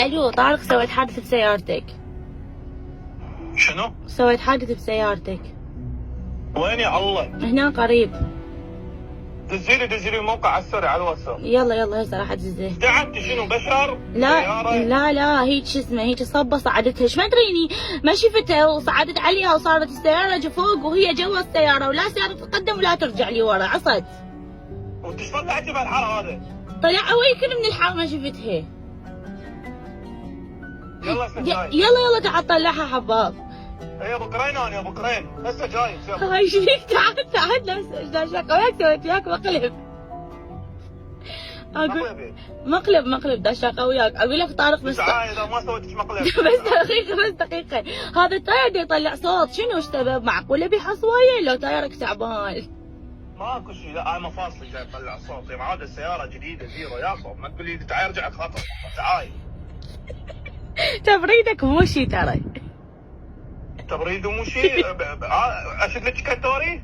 الو طارق، سويت حادث بسيارتك. شنو؟ سويت حادث بسيارتك. وين يا الله؟ هنا قريب. دزيلي موقع على السريع على الواتساب. يلا هسه راح ادزه. دعمت شنو بشر؟ لا سيارة؟ لا هيك شو اسمه، هيك صبه صعدتها، ايش ما ادريني ما شفتها وصعدت عليها وصارت السياره فوق وهي جوا السياره، ولا سياره تتقدم ولا ترجع لي ورا، عصت. وانت ايش طلعتي بهالحاره هذا؟ طلع يمكن من الحار ما شفتها. يلا هسه جاي. يلا تعال طلعها حباب. يا ابو كرين انا يا ابو كرين هسه جاي. هاي شريك تعال داشاقة وياك سويت وياك مقلب. اقول مقلب داشاقة وياك، اقول لك طارق بس اذا ما سويتش مقلب بس دقيقة هذا التاير دا يطلع صوت، شنو السبب؟ معقولة بحصواية لو تايرك تعبان؟ ماكو شيء، لا هاي مفاصلي جاي يطلع صوت، يا معود السيارة جديدة زيرو ياكو، ما تقول لي تعال رجعت خطر، تعال. تبريدك مو شي ترى. تبريد مو شيء. اشد لك كنتوري؟